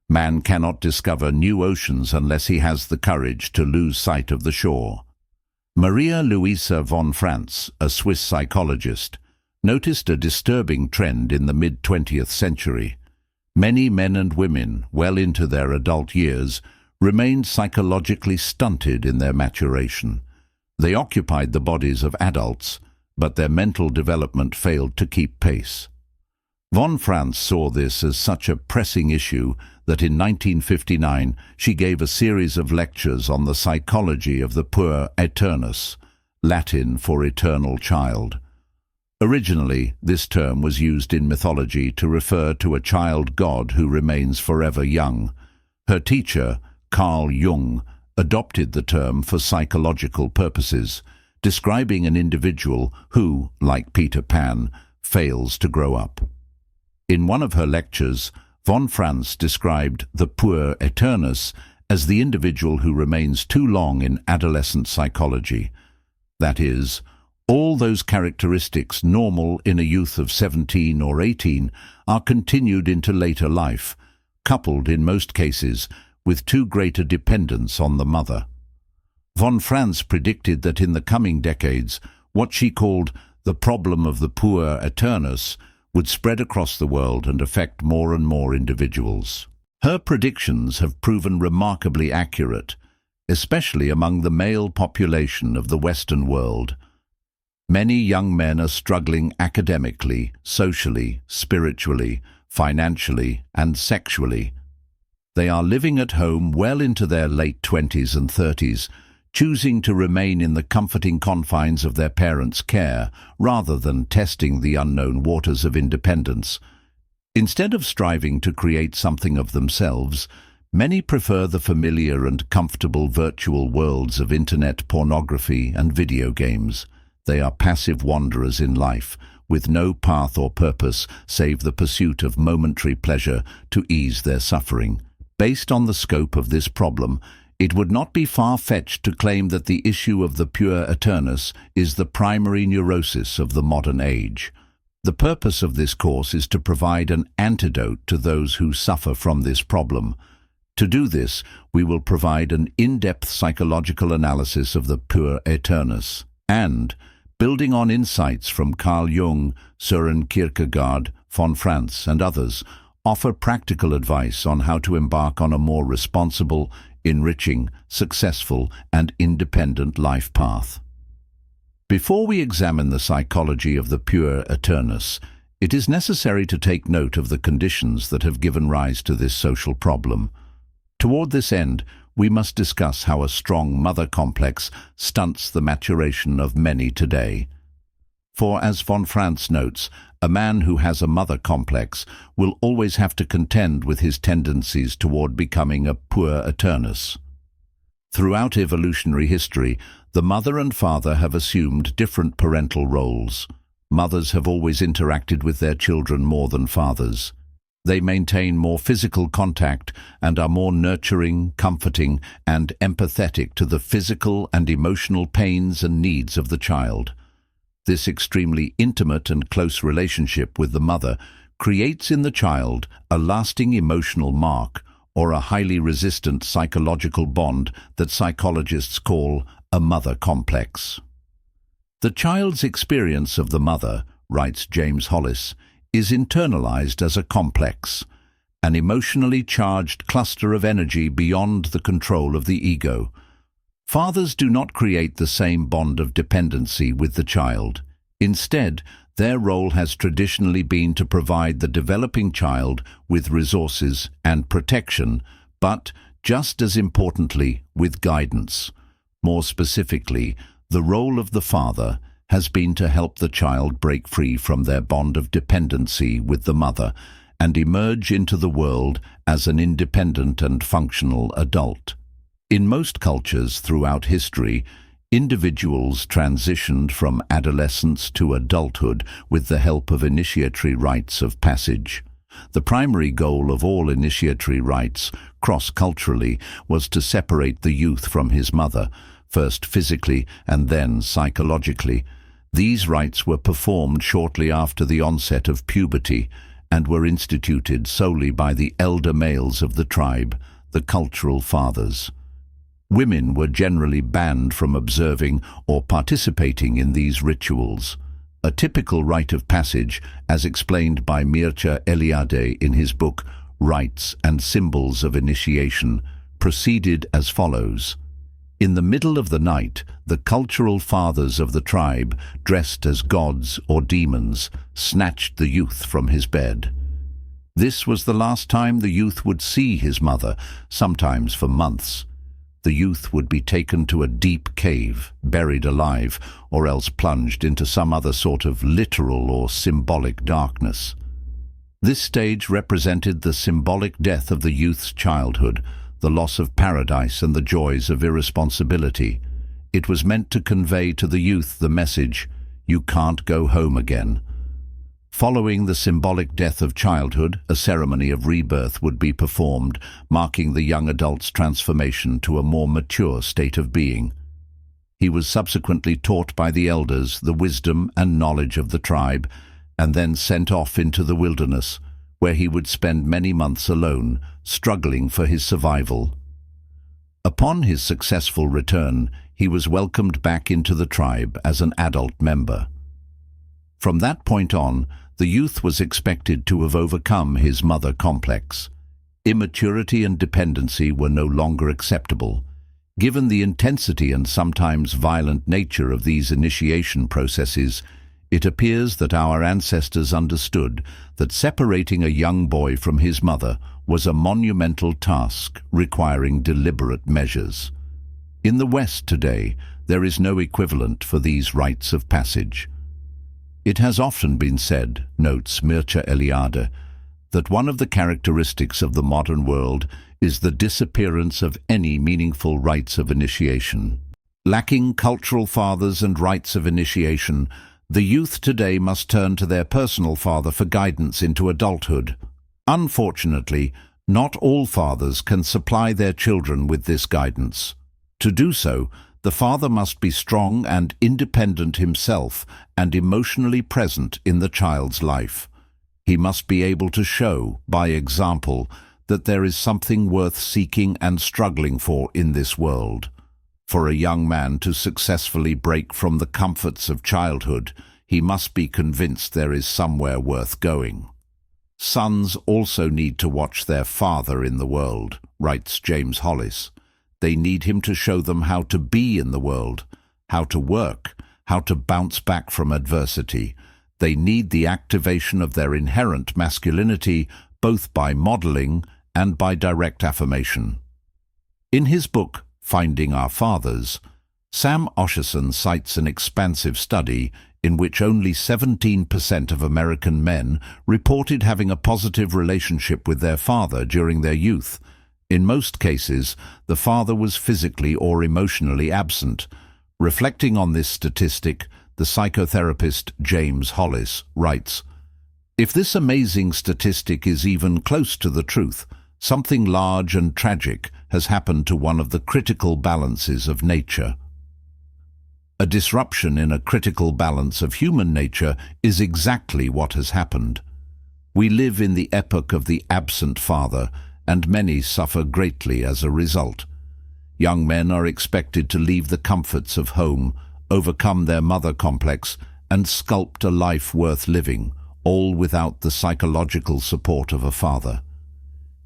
Man cannot discover new oceans unless he has the courage to lose sight of the shore. Maria Luiza von Franz, a Swiss psychologist, noticed a disturbing trend in the mid-20th century. Many men and women, well into their adult years, remained psychologically stunted in their maturation. They occupied the bodies of adults, but their mental development failed to keep pace. Von Franz saw this as such a pressing issue that in 1959 she gave a series of lectures on the psychology of the Puer Aeternus, Latin for eternal child. Originally, this term was used in mythology to refer to a child god who remains forever young. Her teacher, Carl Jung, adopted the term for psychological purposes, describing an individual who, like Peter Pan, fails to grow up. In one of her lectures, von Franz described the Puer Aeternus as the individual who remains too long in adolescent psychology. That is, all those characteristics normal in a youth of 17 or 18 are continued into later life, coupled in most cases with too great a dependence on the mother. Von Franz predicted that in the coming decades, what she called the problem of the Puer Aeternus would spread across the world and affect more and more individuals. Her predictions have proven remarkably accurate, especially among the male population of the Western world. Many young men are struggling academically, socially, spiritually, financially, and sexually. They are living at home well into their late 20s and 30s, choosing to remain in the comforting confines of their parents' care rather than testing the unknown waters of independence. Instead of striving to create something of themselves, many prefer the familiar and comfortable virtual worlds of internet pornography and video games. They are passive wanderers in life, with no path or purpose save the pursuit of momentary pleasure to ease their suffering. Based on the scope of this problem, it would not be far-fetched to claim that the issue of the Puer Aeternus is the primary neurosis of the modern age. The purpose of this course is to provide an antidote to those who suffer from this problem. To do this, we will provide an in-depth psychological analysis of the Puer Aeternus and, building on insights from Carl Jung, Søren Kierkegaard, von Franz, and others, offer practical advice on how to embark on a more responsible, enriching, successful, and independent life path. Before we examine the psychology of the Puer Aeternus, it is necessary to take note of the conditions that have given rise to this social problem. Toward this end, we must discuss how a strong mother complex stunts the maturation of many today. For, as von Franz notes, a man who has a mother complex will always have to contend with his tendencies toward becoming a Puer Aeternus. Throughout evolutionary history, the mother and father have assumed different parental roles. Mothers have always interacted with their children more than fathers. They maintain more physical contact and are more nurturing, comforting, and empathetic to the physical and emotional pains and needs of the child. This extremely intimate and close relationship with the mother creates in the child a lasting emotional mark or a highly resistant psychological bond that psychologists call a mother complex. The child's experience of the mother, writes James Hollis, is internalized as a complex, an emotionally charged cluster of energy beyond the control of the ego. Fathers do not create the same bond of dependency with the child. Instead, their role has traditionally been to provide the developing child with resources and protection, but, just as importantly, with guidance. More specifically, the role of the father has been to help the child break free from their bond of dependency with the mother and emerge into the world as an independent and functional adult. In most cultures throughout history, individuals transitioned from adolescence to adulthood with the help of initiatory rites of passage. The primary goal of all initiatory rites, cross-culturally, was to separate the youth from his mother, first physically and then psychologically. These rites were performed shortly after the onset of puberty, and were instituted solely by the elder males of the tribe, the cultural fathers. Women were generally banned from observing or participating in these rituals. A typical rite of passage, as explained by Mircea Eliade in his book Rites and Symbols of Initiation, proceeded as follows. In the middle of the night, the cultural fathers of the tribe, dressed as gods or demons, snatched the youth from his bed. This was the last time the youth would see his mother, sometimes for months. The youth would be taken to a deep cave, buried alive, or else plunged into some other sort of literal or symbolic darkness. This stage represented the symbolic death of the youth's childhood, the loss of paradise and the joys of irresponsibility. It was meant to convey to the youth the message, "You can't go home again." Following the symbolic death of childhood, a ceremony of rebirth would be performed, marking the young adult's transformation to a more mature state of being. He was subsequently taught by the elders the wisdom and knowledge of the tribe, and then sent off into the wilderness, where he would spend many months alone, struggling for his survival. Upon his successful return, he was welcomed back into the tribe as an adult member. From that point on, the youth was expected to have overcome his mother complex. Immaturity and dependency were no longer acceptable. Given the intensity and sometimes violent nature of these initiation processes, it appears that our ancestors understood that separating a young boy from his mother was a monumental task requiring deliberate measures. In the West today, there is no equivalent for these rites of passage. It has often been said, notes Mircea Eliade, that one of the characteristics of the modern world is the disappearance of any meaningful rites of initiation. Lacking cultural fathers and rites of initiation, the youth today must turn to their personal father for guidance into adulthood. Unfortunately, not all fathers can supply their children with this guidance. To do so, the father must be strong and independent himself and emotionally present in the child's life. He must be able to show, by example, that there is something worth seeking and struggling for in this world. For a young man to successfully break from the comforts of childhood, he must be convinced there is somewhere worth going. Sons also need to watch their father in the world, writes James Hollis. They need him to show them how to be in the world, how to work, how to bounce back from adversity. They need the activation of their inherent masculinity, both by modeling and by direct affirmation. In his book, Finding Our Fathers, Sam Osherson cites an expansive study in which only 17% of American men reported having a positive relationship with their father during their youth. In most cases, the father was physically or emotionally absent. Reflecting on this statistic, the psychotherapist James Hollis writes, "If this amazing statistic is even close to the truth, something large and tragic has happened to one of the critical balances of nature." A disruption in a critical balance of human nature is exactly what has happened. We live in the epoch of the absent father, and many suffer greatly as a result. Young men are expected to leave the comforts of home, overcome their mother complex, and sculpt a life worth living, all without the psychological support of a father.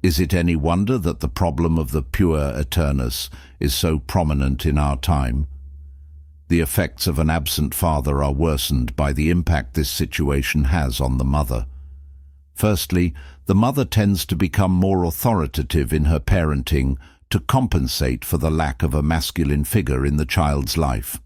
Is it any wonder that the problem of the Puer Aeternus is so prominent in our time? The effects of an absent father are worsened by the impact this situation has on the mother. Firstly, the mother tends to become more authoritative in her parenting to compensate for the lack of a masculine figure in the child's life.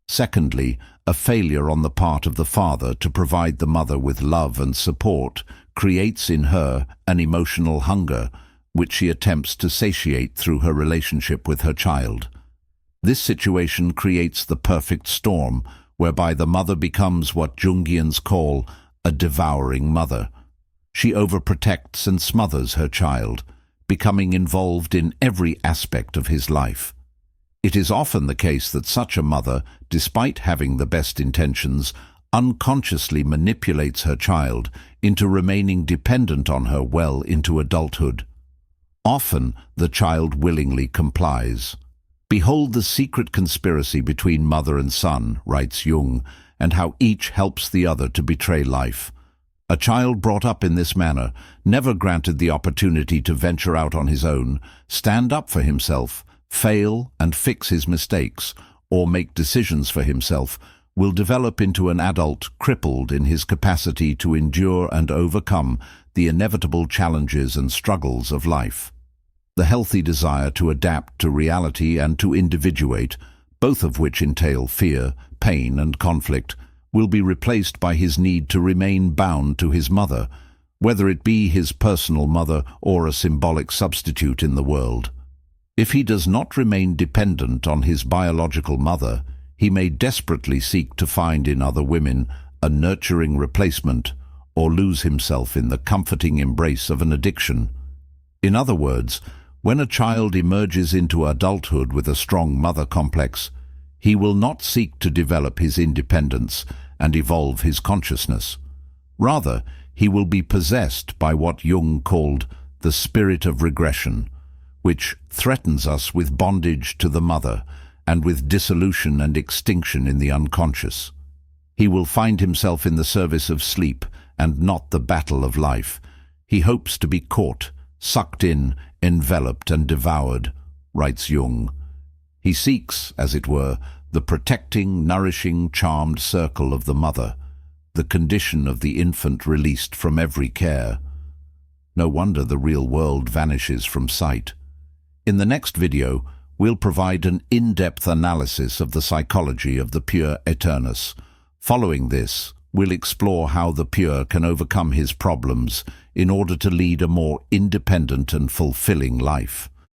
Secondly, a failure on the part of the father to provide the mother with love and support creates in her an emotional hunger, which she attempts to satiate through her relationship with her child. This situation creates the perfect storm, whereby the mother becomes what Jungians call a devouring mother. She overprotects and smothers her child, becoming involved in every aspect of his life. It is often the case that such a mother, despite having the best intentions, unconsciously manipulates her child into remaining dependent on her well into adulthood. Often, the child willingly complies. Behold the secret conspiracy between mother and son, writes Jung, and how each helps the other to betray life. A child brought up in this manner, never granted the opportunity to venture out on his own, stand up for himself, fail and fix his mistakes, or make decisions for himself, will develop into an adult crippled in his capacity to endure and overcome the inevitable challenges and struggles of life. The healthy desire to adapt to reality and to individuate, both of which entail fear, pain and conflict, will be replaced by his need to remain bound to his mother, whether it be his personal mother or a symbolic substitute in the world. If he does not remain dependent on his biological mother, he may desperately seek to find in other women a nurturing replacement or lose himself in the comforting embrace of an addiction. In other words, when a child emerges into adulthood with a strong mother complex, he will not seek to develop his independence and evolve his consciousness. Rather, he will be possessed by what Jung called the spirit of regression, which threatens us with bondage to the mother and with dissolution and extinction in the unconscious. He will find himself in the service of sleep and not the battle of life. He hopes to be caught, sucked in, enveloped and devoured, writes Jung. He seeks, as it were, the protecting, nourishing, charmed circle of the mother, the condition of the infant released from every care. No wonder the real world vanishes from sight. In the next video, we'll provide an in-depth analysis of the psychology of the Puer Aeternus. Following this, we'll explore how the Puer can overcome his problems in order to lead a more independent and fulfilling life.